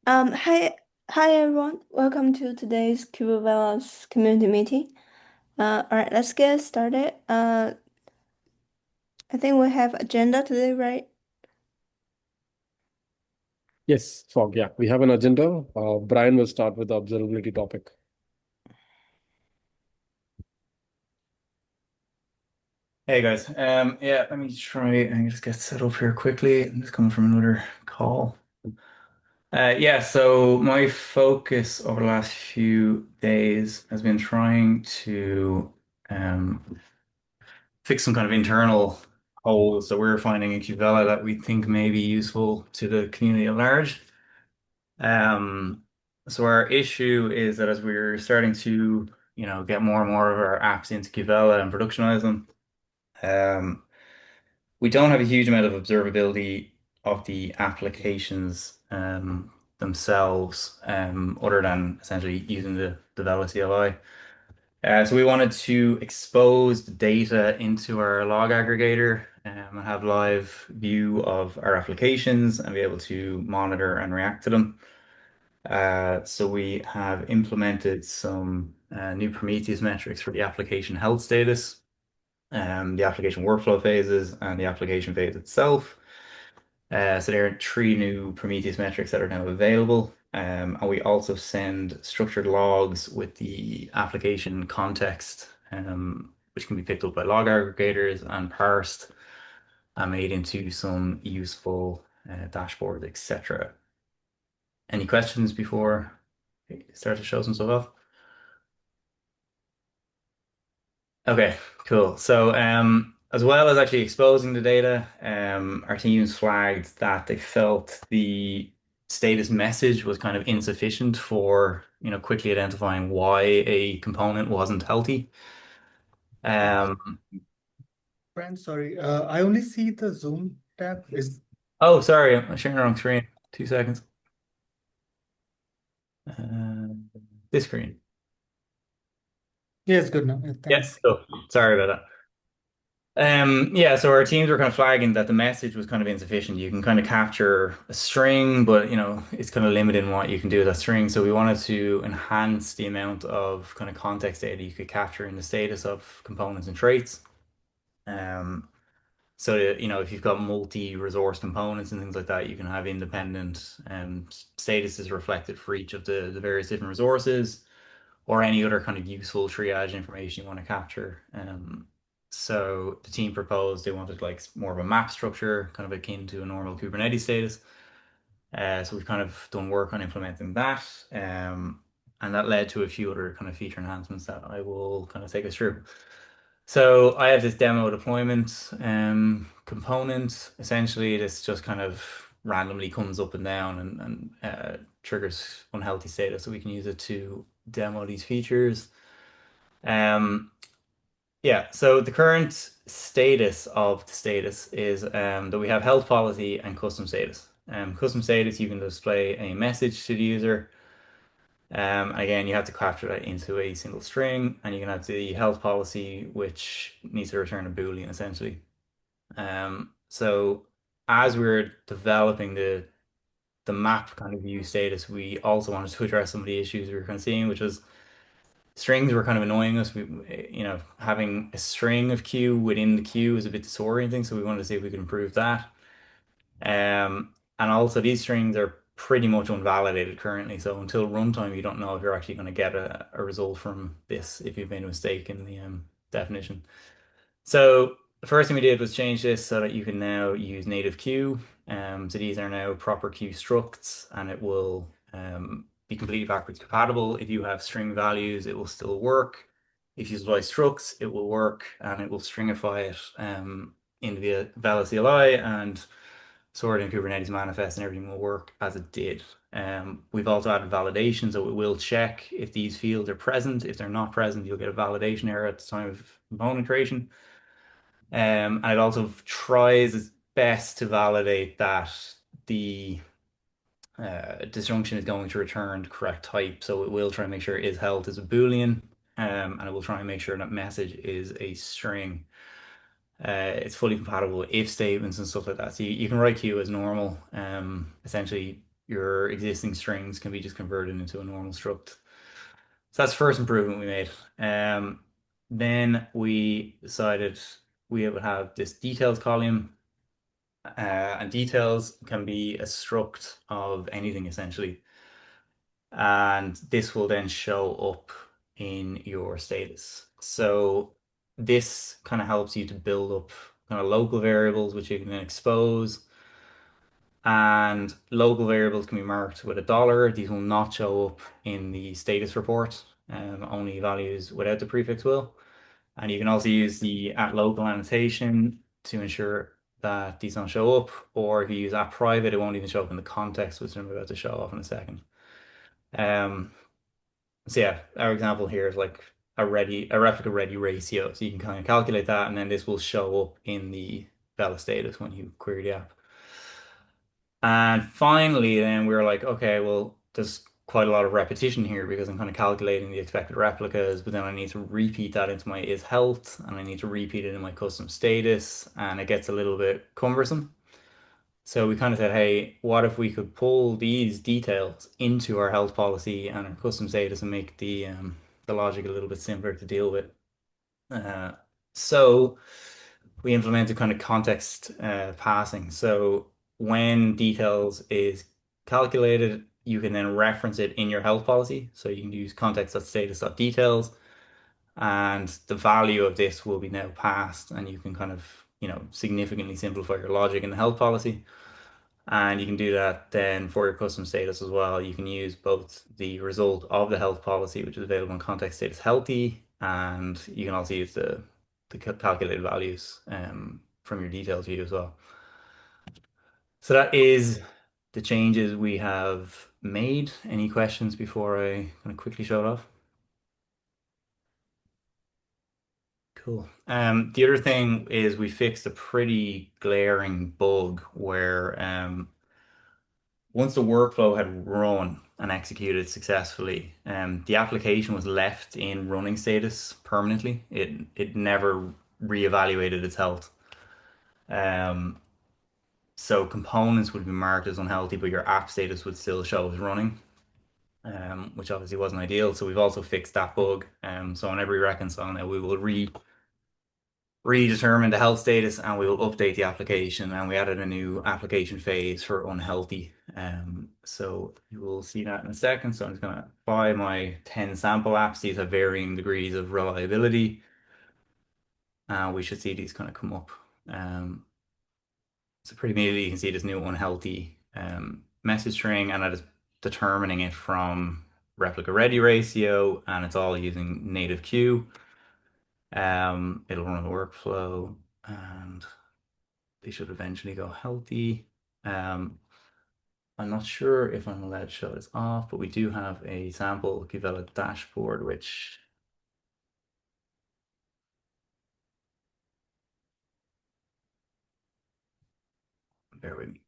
Hi everyone. Welcome to today's Kubevela's community meeting. All right, let's get started. I think we have agenda today, right? Yes, Fog. Yeah, we have an agenda. Brian will start with the observability topic. Hey guys, yeah, let me try and just get set up here quickly. I'm just coming from another call. Yeah, so my focus over the last few days has been trying to um, fix some kind of internal holes that we're finding in Kubevela that we think may be useful to the community at large. Um, so our issue is that as we're starting to, get more and more of our apps into Kubevela and productionize them, um, we don't have a huge amount of observability of the applications themselves, other than essentially using the Vela CLI. So we wanted to expose the data into our log aggregator and have live view of our applications and be able to monitor and react to them. So we have implemented some new Prometheus metrics for the application health status, the application workflow phases, and the application phase itself. So there are three new Prometheus metrics that are now available. And we also send structured logs with the application context, which can be picked up by log aggregators and parsed and made into some useful dashboards, etc. Any questions before we start to show some stuff off? Okay, cool. So, as well as actually exposing the data, our teams flagged that they felt the status message was kind of insufficient for, quickly identifying why a component wasn't healthy. Um, Friend, sorry, I only see the Zoom tab. Is oh, sorry, I'm sharing the wrong screen. 2 seconds. Uh, this screen. Yeah, it's good now. Yeah, Yes, thanks. cool. Sorry about that. Yeah, so our teams were kind of flagging that the message was kind of insufficient. You can kind of capture a string, but it's kind of limited in what you can do with that string. So we wanted to enhance the amount of kind of context data you could capture in the status of components and traits. Um, so if you've got multi-resource components and things like that, you can have independent statuses reflected for each of the various different resources or any other kind of useful triage information you want to capture. So the team proposed they wanted like more of a map structure, kind of akin to a normal Kubernetes status. So we've kind of done work on implementing that. And that led to a few other kind of feature enhancements that I will kind of take us through. So I have this demo deployment component. Essentially, this just kind of randomly comes up and down and triggers unhealthy status, so we can use it to demo these features. Um, yeah, so the current status of the status is that we have health policy and custom status. Custom status, you can display a message to the user. Again, you have to capture that into a single string, and you can have the health policy, which needs to return a Boolean essentially. So as we're developing the map kind of view status, we also wanted to address some of the issues we were kind of seeing, which was strings were kind of annoying us. Having a string of queue within the queue is a bit disorienting, so we wanted to see if we could improve that. And also these strings are pretty much unvalidated currently, so until runtime, you don't know if you're actually going to get a result from this if you've made a mistake in the definition. So the first thing we did was change this so that you can now use native queue. So these are now proper queue structs, and it will be completely backwards compatible. If you have string values, it will still work. If you supply structs, it will work, and it will stringify it in the Vela CLI and store it in Kubernetes manifest, and everything will work as it did. We've also added validation, so it will check if these fields are present. If they're not present, you'll get a validation error at the time of component creation. And it also tries its best to validate that the disjunction is going to return the correct type. So it will try and make sure is held as a Boolean, and it will try and make sure that message is a string. It's fully compatible with if statements and stuff like that. So you can write Q as normal. Essentially, your existing strings can be just converted into a normal struct. So that's the first improvement we made. Then we decided we would have this details column, and details can be a struct of anything essentially. And this will then show up in your status. So this kind of helps you to build up kind of local variables, which you can then expose. And local variables can be marked with $. These will not show up in the status report. Only values without the prefix will. And you can also use the @local annotation to ensure that these don't show up. Or if you use @private, it won't even show up in the context, which I'm about to show off in a second. So yeah, our example here is like a replica ready ratio. So you can kind of calculate that, and then this will show up in the Vela status when you query the app. And finally, then we were like, okay, well, there's quite a lot of repetition here because I'm kind of calculating the expected replicas, but then I need to repeat that into my is health, and I need to repeat it in my custom status, and it gets a little bit cumbersome. So we kind of said, hey, what if we could pull these details into our health policy and our custom status and make the logic a little bit simpler to deal with? So we implemented kind of context passing. So when details is calculated, you can then reference it in your health policy. So you can use context.status.details, and the value of this will be now passed, and you can kind of, significantly simplify your logic in the health policy. And you can do that then for your custom status as well. You can use both the result of the health policy, which is available in context status healthy, and you can also use the calculated values from your details view as well. So that is the changes we have made. Any questions before I kind of quickly show it off? Cool. The other thing is we fixed a pretty glaring bug where once the workflow had run and executed successfully, the application was left in running status permanently. It never reevaluated its health. So components would be marked as unhealthy, but your app status would still show as running, which obviously wasn't ideal. So we've also fixed that bug. So on every reconcile now, we will redetermine the health status and we will update the application, and we added a new application phase for unhealthy. So you will see that in a second. So I'm just going to buy my 10 sample apps. These have varying degrees of reliability. We should see these kind of come up. So pretty immediately you can see this new unhealthy message string, and that is determining it from replica ready ratio, and it's all using native queue. It'll run a workflow, and they should eventually go healthy. I'm not sure if I'm allowed to show this off, but we do have a sample Kubevela dashboard, which bear with me.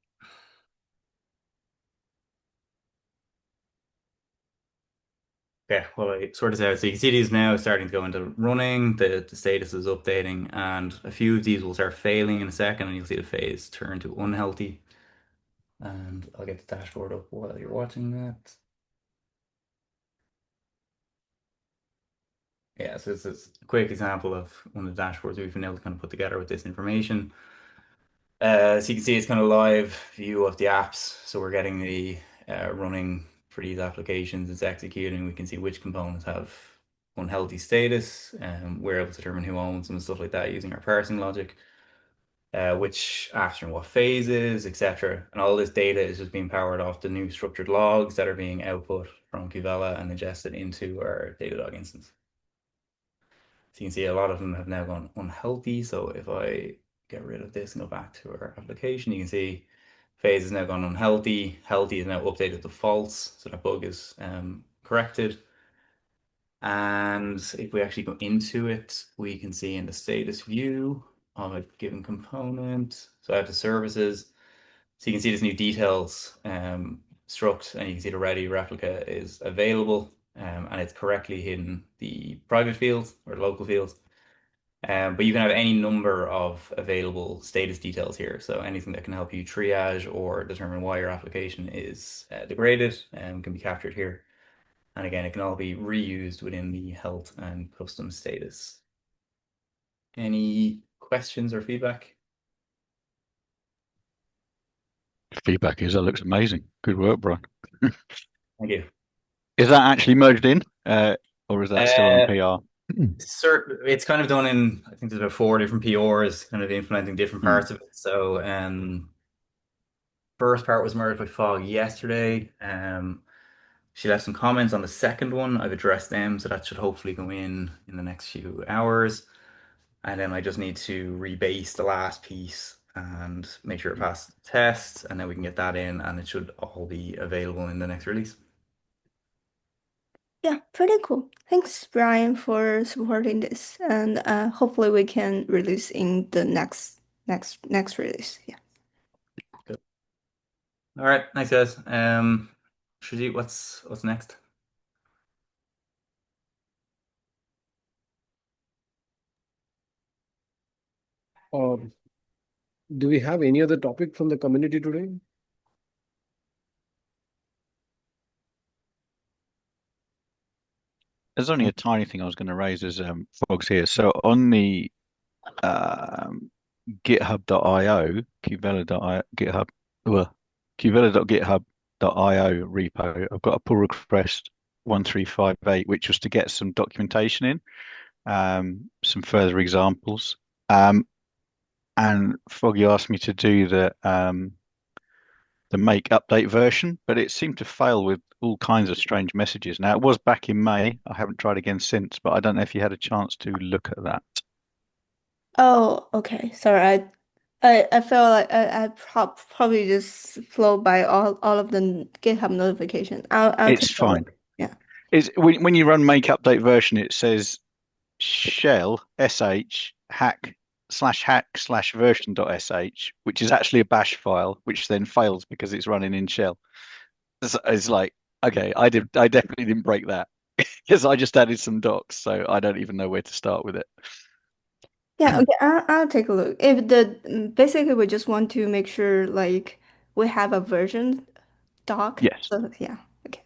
Okay, well, I sort this out. So you can see these now starting to go into running, the status is updating, and a few of these will start failing in a second, and you'll see the phase turn to unhealthy. And I'll get the dashboard up while you're watching that. Yeah, so this is a quick example of one of the dashboards we've been able to kind of put together with this information. So you can see it's kind of live view of the apps. So we're getting the running for these applications. It's executing. We can see which components have unhealthy status, and we're able to determine who owns them and stuff like that using our parsing logic. Which apps are in what phases, etc. And all this data is just being powered off the new structured logs that are being output from Kubevela and ingested into our Datadog instance. So you can see a lot of them have now gone unhealthy. So if I get rid of this and go back to our application, you can see phase has now gone unhealthy. Healthy is now updated to false. So that bug is corrected. And if we actually go into it, we can see in the status view of a given component. So I have the services. So you can see this new details struct, and you can see the ready replica is available, and it's correctly hidden the private fields or local fields. But you can have any number of available status details here. So anything that can help you triage or determine why your application is degraded can be captured here. And again, it can all be reused within the health and custom status. Any questions or feedback? Feedback is that looks amazing. Good work, Brian. Thank you. Is that actually merged in, or is that still on Uh, PR? it's kind of done in, I think there's about 4 different PRs kind of implementing different Hmm. parts of it. So first part was merged by Fog yesterday. She left some comments on the second one. I've addressed them, so that should hopefully go in the next few hours. And then I just need to rebase the last piece and make sure it passes the test, and then we can get that in, and it should all be available in the next release. Yeah, pretty cool. Thanks, Brian, for supporting this, and hopefully we can release in the next release. Yeah. Good. All right, thanks guys. Shrijit, what's next? Um, do we have any other topic from the community today? There's only a tiny thing I was going to raise as Fog's here. So on the github.io, GitHub, Kubevela.github.io repo, I've got a pull request 1358, which was to get some documentation in, some further examples. And Foggy asked me to do the make update version, but it seemed to fail with all kinds of strange messages. Now, it was back in May. I haven't tried again since, but I don't know if you had a chance to look at that. Oh, okay. Sorry, I felt like I probably just flow by all of the GitHub notifications. I'll It's take a fine. look. Yeah. It's when you run make update version, it says shell hack/hack/version.sh, which is actually a bash file, which then fails because it's running in shell. It's like, okay, I definitely didn't break that because I just added some docs, so I don't even know where to start with it. Yeah, okay, I'll take a look. If basically we just want to make sure like we have a version doc. Yes. So yeah, okay.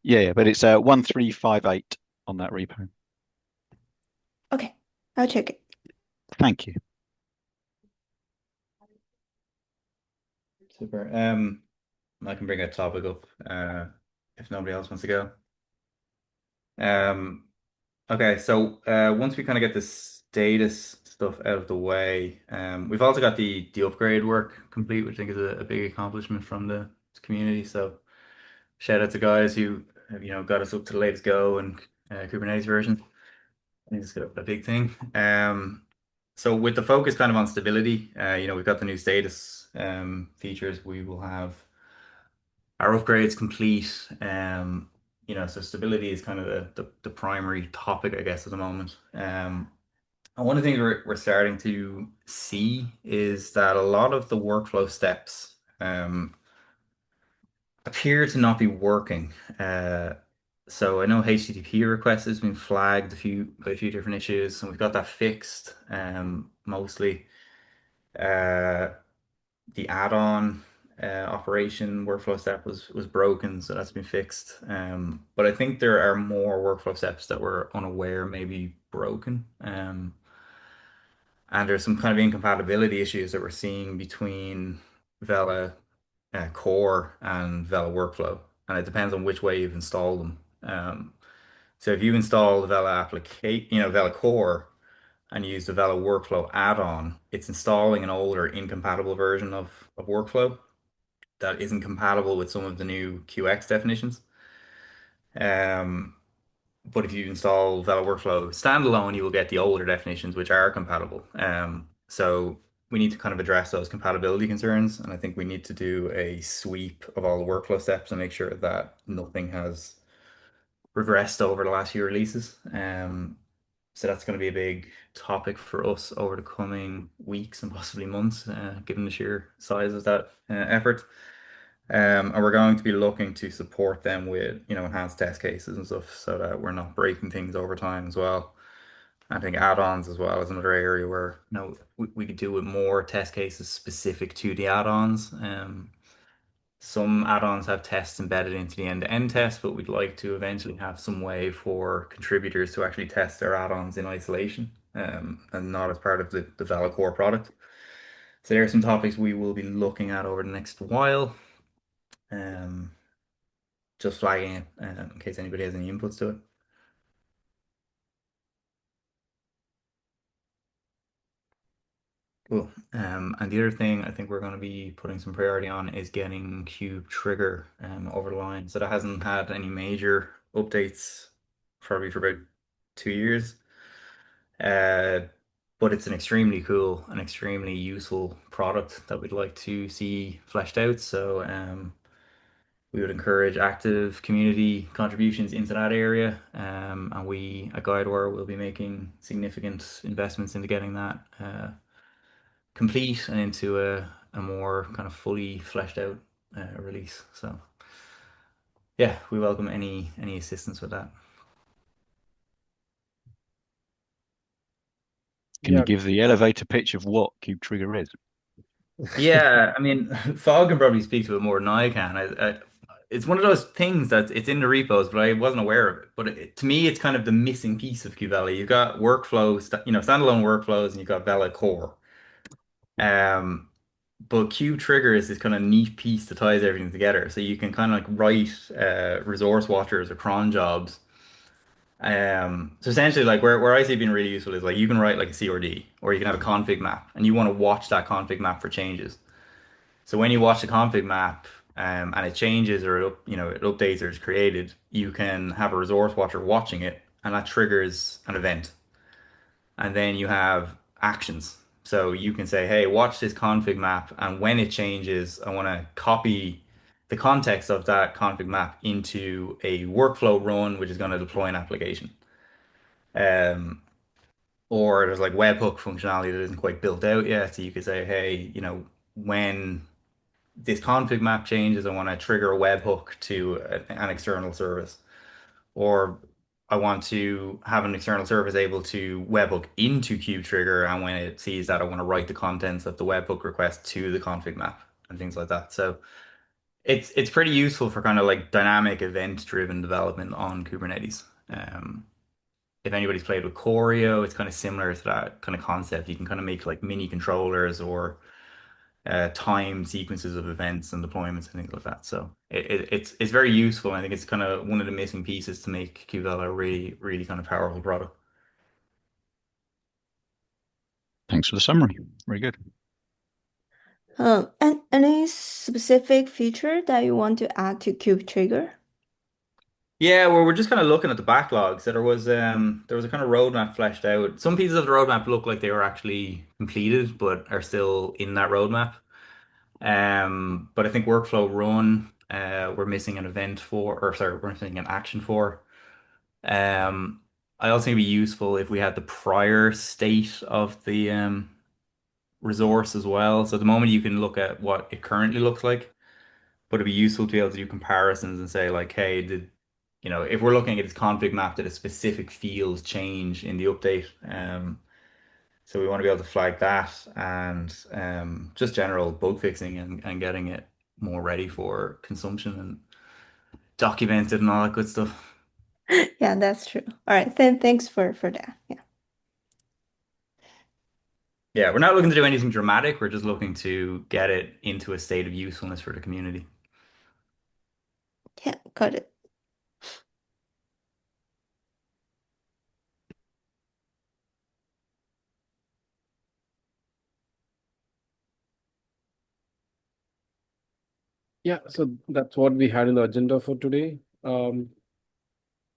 Yeah, but it's 1358 on that repo. Okay. I'll check it. Thank you. Super. I can bring a topic up if nobody else wants to go. Okay, so once we kind of get the status stuff out of the way, we've also got the upgrade work complete, which I think is a big accomplishment from the community. So shout out to guys who have, got us up to the latest Go and Kubernetes version. I think it's a big thing. So with the focus kind of on stability, we've got the new status features. We will have our upgrades complete. So stability is kind of the primary topic, I guess, at the moment. And one of the things we're starting to see is that a lot of the workflow steps appear to not be working. So I know HTTP requests has been flagged by a few different issues, and we've got that fixed mostly. Uh, the add-on operation workflow step was broken, so that's been fixed. But I think there are more workflow steps that we're unaware may be broken. And there's some kind of incompatibility issues that we're seeing between Vela core and Vela workflow, and it depends on which way you've installed them. So if you install the Vela application, Vela core, and use the Vela workflow add-on, it's installing an older incompatible version of workflow that isn't compatible with some of the new QX definitions. Um, but if you install Vela Workflow standalone, you will get the older definitions which are compatible. So we need to kind of address those compatibility concerns, and I think we need to do a sweep of all the workflow steps and make sure that nothing has regressed over the last few releases. So that's going to be a big topic for us over the coming weeks and possibly months, given the sheer size of that effort. And we're going to be looking to support them with, enhanced test cases and stuff so that we're not breaking things over time as well. I think add-ons as well is another area where we could do with more test cases specific to the add-ons. Some add-ons have tests embedded into the end-to-end test, but we'd like to eventually have some way for contributors to actually test their add-ons in isolation, and not as part of the Vela core product. So there are some topics we will be looking at over the next while. Um, just flagging it in case anybody has any inputs to it. Cool. And the other thing I think we're going to be putting some priority on is getting Cube Trigger over the line. So that hasn't had any major updates probably for about 2 years. Uh, but it's an extremely cool and extremely useful product that we'd like to see fleshed out. So we would encourage active community contributions into that area. And we at Guidewire will be making significant investments into getting that complete and into a more kind of fully fleshed out release. So yeah, we welcome any assistance with that. Can you Yeah, give the elevator pitch of what Cube Trigger is? Yeah, I mean, Fog can probably speak to it more than I can. It's one of those things that it's in the repos, but I wasn't aware of it. But to me, it's kind of the missing piece of Kubevela. You've got workflows, standalone workflows, and you've got Vela Core. Um, but Cube Trigger is this kind of neat piece that ties everything together. So you can kind of like write resource watchers or cron jobs. So essentially, like where I see it being really useful is like you can write like a CRD, or you can have a config map, and you want to watch that config map for changes. So when you watch the config map and it changes or it updates or is created, you can have a resource watcher watching it, and that triggers an event. And then you have actions. So you can say, hey, watch this config map, and when it changes, I want to copy the context of that config map into a workflow run, which is going to deploy an application. Um, or there's like webhook functionality that isn't quite built out yet. So you could say, hey, when this config map changes, I want to trigger a webhook to an external service. Or I want to have an external service able to webhook into KubeTrigger, and when it sees that, I want to write the contents of the webhook request to the config map and things like that. So it's pretty useful for kind of like dynamic event-driven development on Kubernetes. If anybody's played with Choreo, it's kind of similar to that kind of concept. You can kind of make like mini controllers or time sequences of events and deployments and things like that. So it's very useful. I think it's kind of one of the missing pieces to make Qvela a really, really kind of powerful product. Thanks for the summary. Very good. And any specific feature that you want to add to Cube Trigger? Yeah, well, we're just kind of looking at the backlog. So there was a kind of roadmap fleshed out. Some pieces of the roadmap look like they were actually completed, but are still in that roadmap. But I think workflow run, we're missing an event for, or sorry, we're missing an action for. Um, I also think it'd be useful if we had the prior state of the resource as well. So at the moment you can look at what it currently looks like, but it'd be useful to be able to do comparisons and say like, hey, if we're looking at its config map, did a specific field change in the update? So we want to be able to flag that and just general bug fixing and getting it more ready for consumption and documented and all that good stuff. Yeah, that's true. All right, then thanks for that. Yeah. Yeah, we're not looking to do anything dramatic. We're just looking to get it into a state of usefulness for the community. Yeah, got it. yeah. So that's what we had in the agenda for today.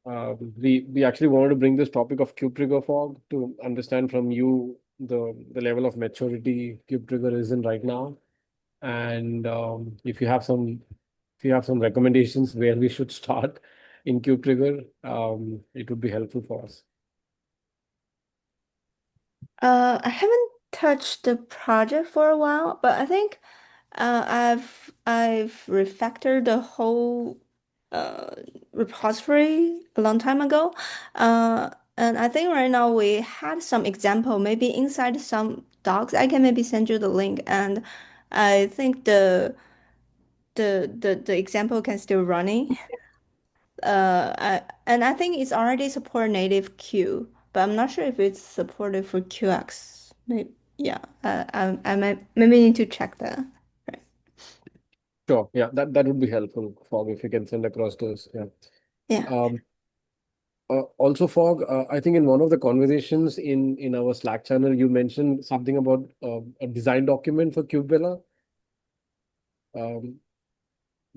We actually wanted to bring this topic of KubeTrigger fog to understand from you the level of maturity KubeTrigger is in right now, and if you have some recommendations where we should start in KubeTrigger, it would be helpful for us. I haven't touched the project for a while, but I think I've refactored the whole uh repository a long time ago. And I think right now we had some example, maybe inside some docs. I can maybe send you the link, and I think the example can still running. And I think it's already support native Q, but I'm not sure if it's supported for QX. Maybe, yeah, I might maybe need to check that. Right. Sure. Yeah, that would be helpful, Fog, if you can send across those. Yeah. Yeah. Um, Also, Fog, I think in one of the conversations in our Slack channel, you mentioned something about a design document for Kubevela. Um,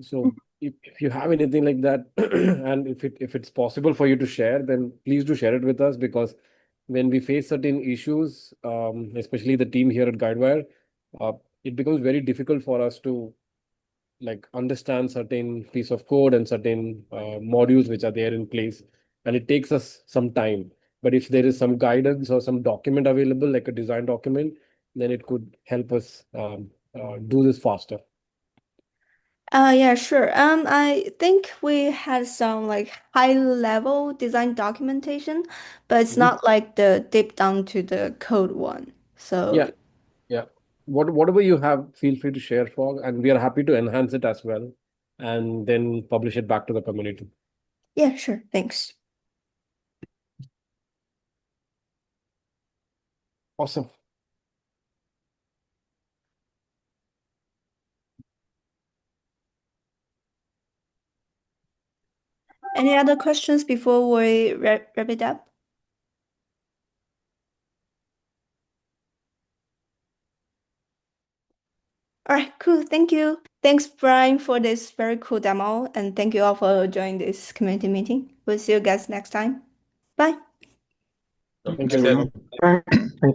so if you have anything like that, and if it's possible for you to share, then please do share it with us, because when we face certain issues, especially the team here at Guidewire, uh, it becomes very difficult for us to like understand certain piece of code and certain modules which are there in place, and it takes us some time. But if there is some guidance or some document available, like a design document, then it could help us do this faster. Yeah, sure. I think we had some like high level design documentation, but it's Mhm. not like the deep down to the code one. So Yeah, yeah. Whatever you have, feel free to share, for, and we are happy to enhance it as well, and then publish it back to the community. yeah, sure. Thanks. Awesome. Any other questions before we wrap it up? All right, cool. Thank you. Thanks, Brian, for this very cool demo, and thank you all for joining this community meeting. We'll see you guys next time. Bye. Thank you, Thanks, guys. everyone. Thank